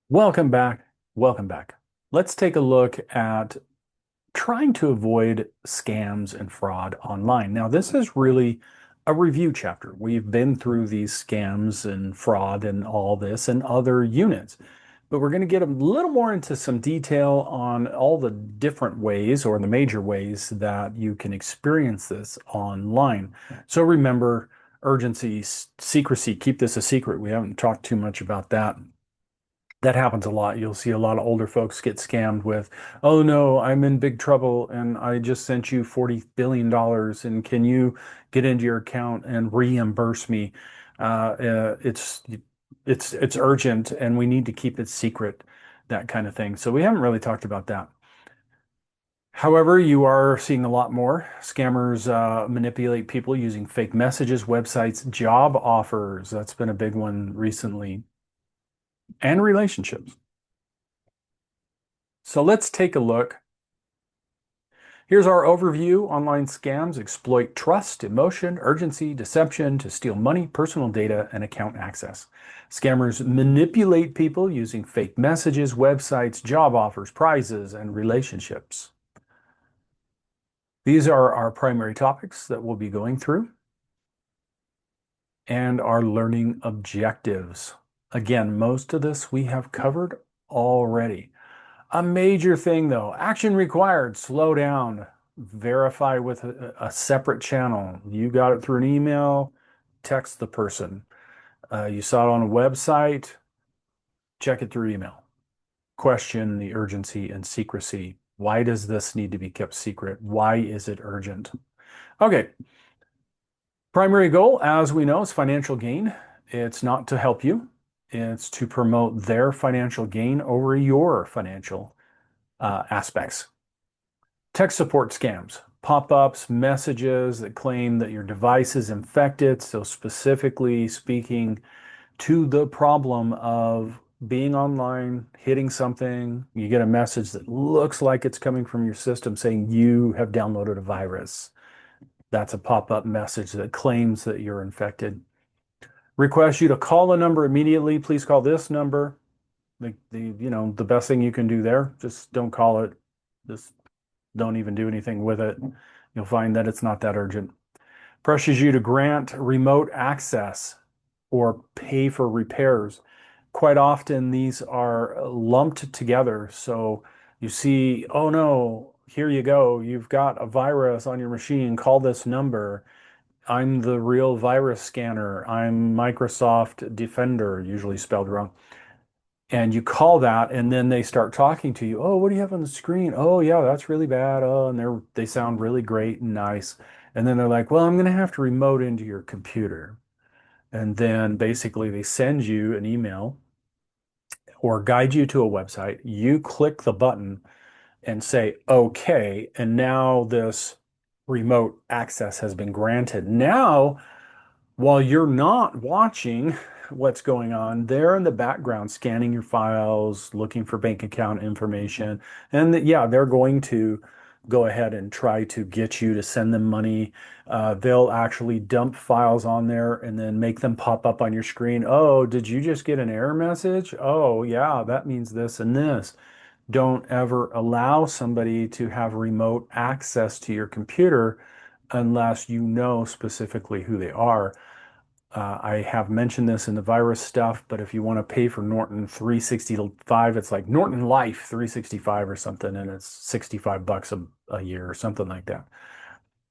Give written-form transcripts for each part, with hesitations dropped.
Welcome back. Welcome back. Let's take a look at trying to avoid scams and fraud online. Now, this is really a review chapter. We've been through these scams and fraud and all this and other units, but we're going to get a little more into some detail on all the different ways or the major ways that you can experience this online. So remember, urgency, secrecy, keep this a secret. We haven't talked too much about that. That happens a lot. You'll see a lot of older folks get scammed with, oh no, I'm in big trouble and I just sent you $40 billion and can you get into your account and reimburse me? It's urgent and we need to keep it secret, that kind of thing. So we haven't really talked about that. However, you are seeing a lot more. Scammers manipulate people using fake messages, websites, job offers. That's been a big one recently, and relationships. So let's take a look. Here's our overview. Online scams exploit trust, emotion, urgency, deception to steal money, personal data, and account access. Scammers manipulate people using fake messages, websites, job offers, prizes, and relationships. These are our primary topics that we'll be going through and our learning objectives. Again, most of this we have covered already. A major thing though, action required, slow down, verify with a separate channel. You got it through an email, text the person. You saw it on a website, check it through email. Question the urgency and secrecy. Why does this need to be kept secret? Why is it urgent? Okay, primary goal, as we know, is financial gain. It's not to help you. It's to promote their financial gain over your financial aspects. Tech support scams, pop-ups, messages that claim that your device is infected. So specifically speaking to the problem of being online, hitting something, you get a message that looks like it's coming from your system saying you have downloaded a virus. That's a pop-up message that claims that you're infected. Request you to call a number immediately. Please call this number. The best thing you can do there, just don't call it. Just don't even do anything with it. You'll find that it's not that urgent. Pressures you to grant remote access or pay for repairs. Quite often, these are lumped together. So you see, oh no, here you go. You've got a virus on your machine. Call this number. I'm the real virus scanner. I'm Microsoft Defender, usually spelled wrong. And you call that, and then they start talking to you. Oh, what do you have on the screen? Oh, yeah, that's really bad. Oh, and they sound really great and nice. And then they're like, well, I'm going to have to remote into your computer. And then basically they send you an email or guide you to a website. You click the button and say, okay. And now this remote access has been granted. Now, while you're not watching what's going on, they're in the background scanning your files, looking for bank account information. And yeah, they're going to go ahead and try to get you to send them money. They'll actually dump files on there and then make them pop up on your screen. Oh, did you just get an error message? Oh, yeah, that means this and this. Don't ever allow somebody to have remote access to your computer unless you know specifically who they are. I have mentioned this in the virus stuff, but if you want to pay for Norton 365, it's like Norton Life 365 or something, and it's 65 bucks a year or something like that.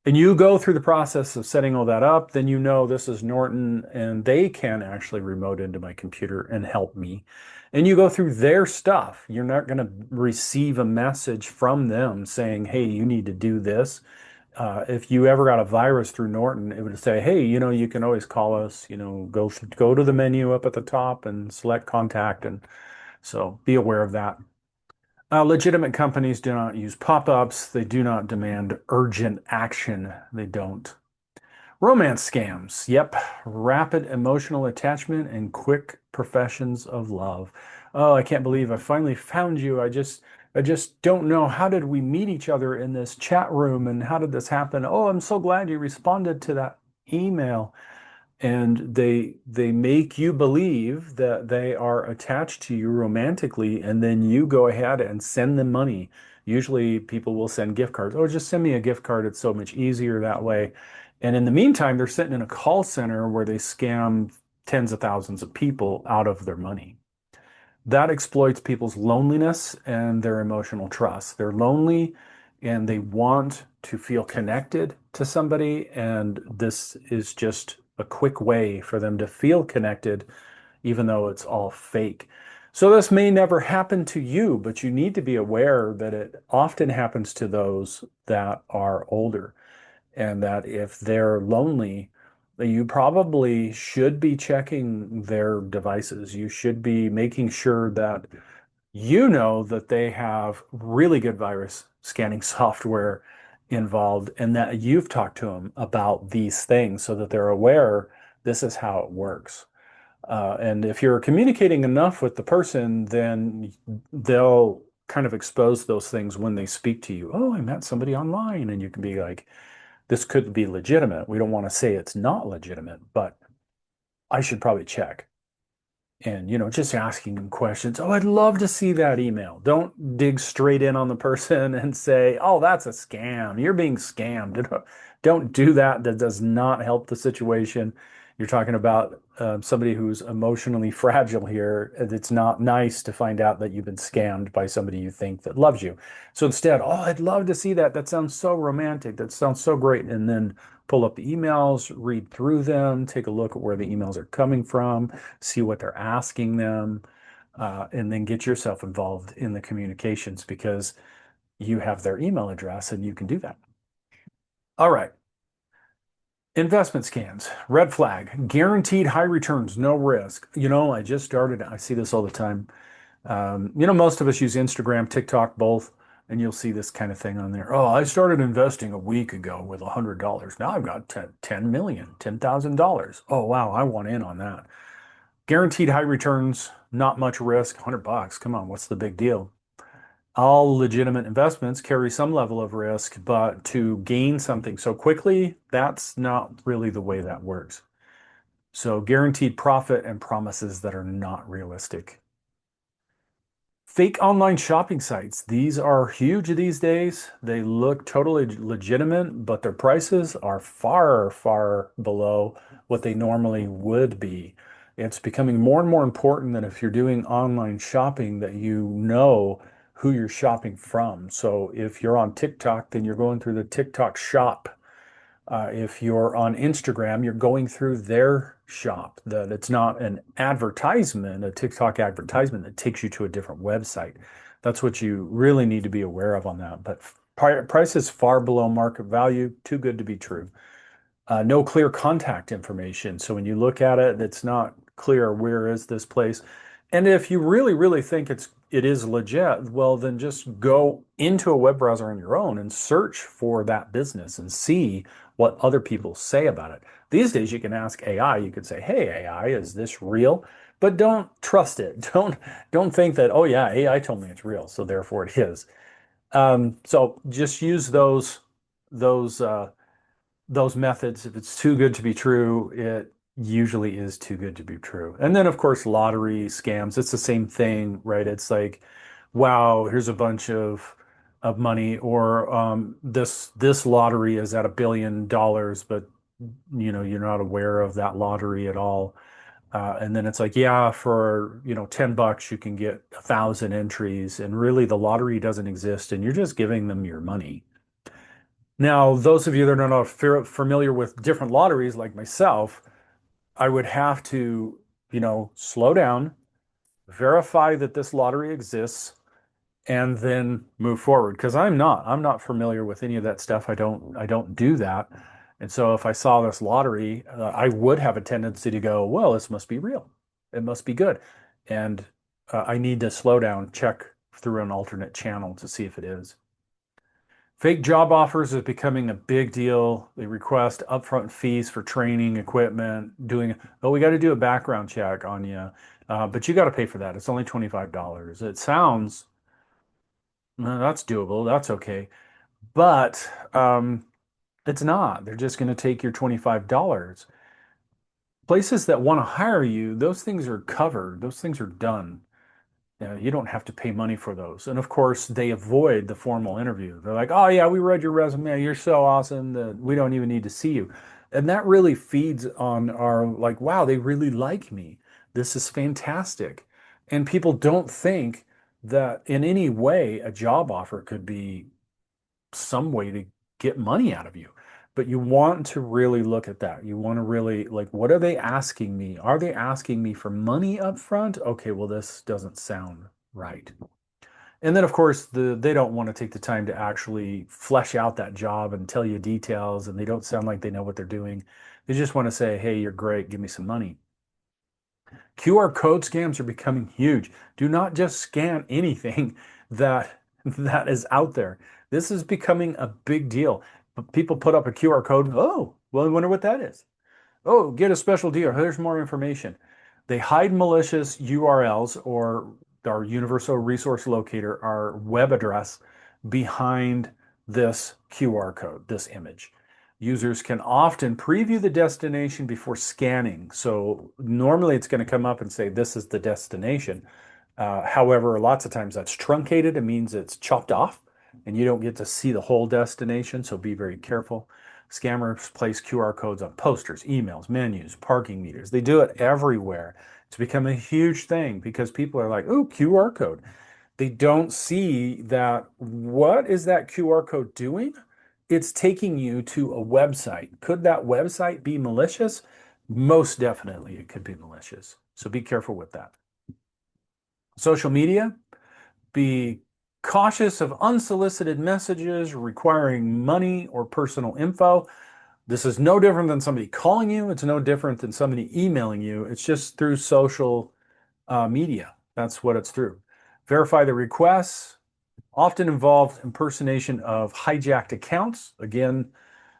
And you go through the process of setting all that up, then you know this is Norton and they can actually remote into my computer and help me. And you go through their stuff. You're not going to receive a message from them saying, hey, you need to do this. If you ever got a virus through Norton, it would say, hey, you can always call us, go to the menu up at the top and select contact. And so be aware of that. Legitimate companies do not use pop-ups. They do not demand urgent action. They don't. Romance scams. Yep. Rapid emotional attachment and quick professions of love. Oh, I can't believe I finally found you. I just don't know. How did we meet each other in this chat room and how did this happen? Oh, I'm so glad you responded to that email. and they make you believe that they are attached to you romantically, and then you go ahead and send them money. Usually people will send gift cards. Oh, just send me a gift card. It's so much easier that way. And in the meantime, they're sitting in a call center where they scam tens of thousands of people out of their money. That exploits people's loneliness and their emotional trust. They're lonely and they want to feel connected to somebody, and this is just a quick way for them to feel connected, even though it's all fake. So, this may never happen to you, but you need to be aware that it often happens to those that are older, and that if they're lonely, you probably should be checking their devices. You should be making sure that you know that they have really good virus scanning software involved and that you've talked to them about these things so that they're aware this is how it works. And if you're communicating enough with the person, then they'll kind of expose those things when they speak to you. Oh, I met somebody online, and you can be like, this could be legitimate. We don't want to say it's not legitimate, but I should probably check. And, just asking them questions. Oh, I'd love to see that email. Don't dig straight in on the person and say, oh, that's a scam. You're being scammed. Don't do that. That does not help the situation. You're talking about somebody who's emotionally fragile here. It's not nice to find out that you've been scammed by somebody you think that loves you. So instead, oh, I'd love to see that. That sounds so romantic. That sounds so great. And then pull up the emails, read through them, take a look at where the emails are coming from, see what they're asking them, and then get yourself involved in the communications because you have their email address and you can do that. All right. Investment scams, red flag, guaranteed high returns, no risk. I just started, I see this all the time. Most of us use Instagram, TikTok, both, and you'll see this kind of thing on there. Oh, I started investing a week ago with $100. Now I've got 10 million, $10,000. Oh, wow, I want in on that. Guaranteed high returns, not much risk, $100. Come on, what's the big deal? All legitimate investments carry some level of risk, but to gain something so quickly, that's not really the way that works. So, guaranteed profit and promises that are not realistic. Fake online shopping sites. These are huge these days. They look totally legitimate, but their prices are far, far below what they normally would be. It's becoming more and more important that if you're doing online shopping, that you know who you're shopping from. So if you're on TikTok, then you're going through the TikTok shop. If you're on Instagram, you're going through their shop. That it's not an advertisement, a TikTok advertisement that takes you to a different website. That's what you really need to be aware of on that. But price is far below market value, too good to be true. No clear contact information. So when you look at it, it's not clear where is this place. And if you really, really think it is legit, well, then just go into a web browser on your own and search for that business and see what other people say about it. These days, you can ask AI. You could say, "Hey, AI, is this real?" But don't trust it. Don't think that, oh yeah, AI told me it's real, so therefore it is. So just use those those methods. If it's too good to be true, it usually is too good to be true. And then, of course, lottery scams, it's the same thing, right? It's like, wow, here's a bunch of money, or this lottery is at $1 billion, but you're not aware of that lottery at all. And then it's like, yeah, for $10 you can get 1,000 entries, and really the lottery doesn't exist, and you're just giving them your money. Now, those of you that are not familiar with different lotteries like myself, I would have to, slow down, verify that this lottery exists, and then move forward. Because I'm not familiar with any of that stuff. I don't do that. And so if I saw this lottery, I would have a tendency to go, well, this must be real. It must be good. And I need to slow down, check through an alternate channel to see if it is. Fake job offers is becoming a big deal. They request upfront fees for training, equipment, oh, we got to do a background check on you, but you got to pay for that. It's only $25. It sounds, that's doable. That's okay. But it's not. They're just going to take your $25. Places that want to hire you, those things are covered, those things are done. You don't have to pay money for those. And of course, they avoid the formal interview. They're like, oh, yeah, we read your resume. You're so awesome that we don't even need to see you. And that really feeds on our, like, wow, they really like me. This is fantastic. And people don't think that in any way a job offer could be some way to get money out of you. But you want to really look at that. You want to really, like, what are they asking me? Are they asking me for money up front? Okay, well, this doesn't sound right. And then, of course, they don't want to take the time to actually flesh out that job and tell you details, and they don't sound like they know what they're doing. They just want to say, hey, you're great, give me some money. QR code scams are becoming huge. Do not just scan anything that is out there. This is becoming a big deal. People put up a QR code. Oh, well, I wonder what that is. Oh, get a special deal. Here's more information. They hide malicious URLs or our universal resource locator, our web address, behind this QR code, this image. Users can often preview the destination before scanning. So normally it's going to come up and say, this is the destination. However, lots of times that's truncated. It means it's chopped off and you don't get to see the whole destination. So be very careful. Scammers place QR codes on posters, emails, menus, parking meters. They do it everywhere. It's become a huge thing because people are like, oh, QR code. They don't see that what is that QR code doing? It's taking you to a website. Could that website be malicious? Most definitely it could be malicious. So be careful with that. Social media, be cautious of unsolicited messages requiring money or personal info. This is no different than somebody calling you. It's no different than somebody emailing you. It's just through social media. That's what it's through. Verify the requests. Often involve impersonation of hijacked accounts. Again,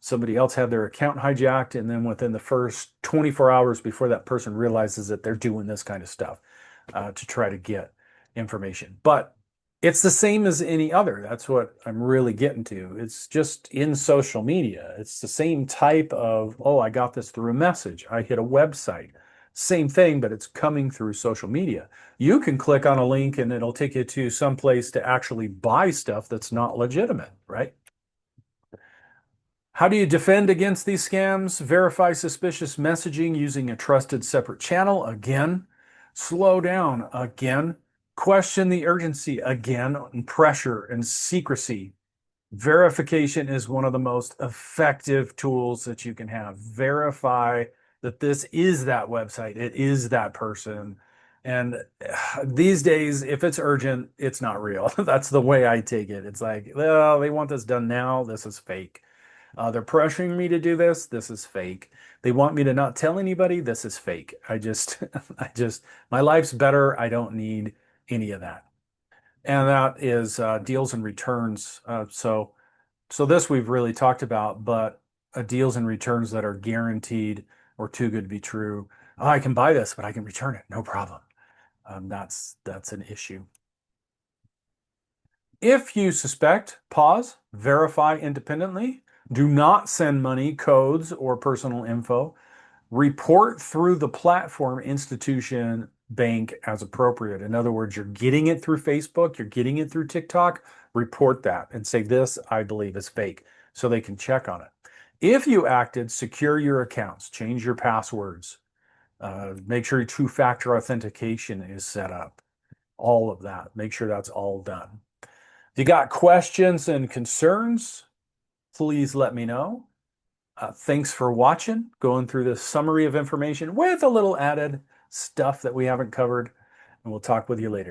somebody else had their account hijacked, and then within the first 24 hours before that person realizes that they're doing this kind of stuff to try to get information. But it's the same as any other. That's what I'm really getting to. It's just in social media. It's the same type of, oh, I got this through a message. I hit a website. Same thing, but it's coming through social media. You can click on a link and it'll take you to some place to actually buy stuff that's not legitimate, right? How do you defend against these scams? Verify suspicious messaging using a trusted separate channel. Again, slow down. Again, question the urgency. Again, and pressure and secrecy. Verification is one of the most effective tools that you can have. Verify that this is that website, it is that person. And these days, if it's urgent, it's not real. That's the way I take it. It's like, well, they want this done now. This is fake. They're pressuring me to do this. This is fake. They want me to not tell anybody. This is fake. My life's better. I don't need any of that. And that is deals and returns. So this we've really talked about, but deals and returns that are guaranteed or too good to be true. Oh, I can buy this, but I can return it. No problem. That's an issue. If you suspect, pause, verify independently. Do not send money, codes, or personal info. Report through the platform, institution, bank as appropriate. In other words, you're getting it through Facebook, you're getting it through TikTok, report that and say, this, I believe, is fake, so they can check on it. If you acted, secure your accounts, change your passwords, make sure your two-factor authentication is set up, all of that. Make sure that's all done. If you got questions and concerns, please let me know. Thanks for watching, going through this summary of information with a little added stuff that we haven't covered, and we'll talk with you later.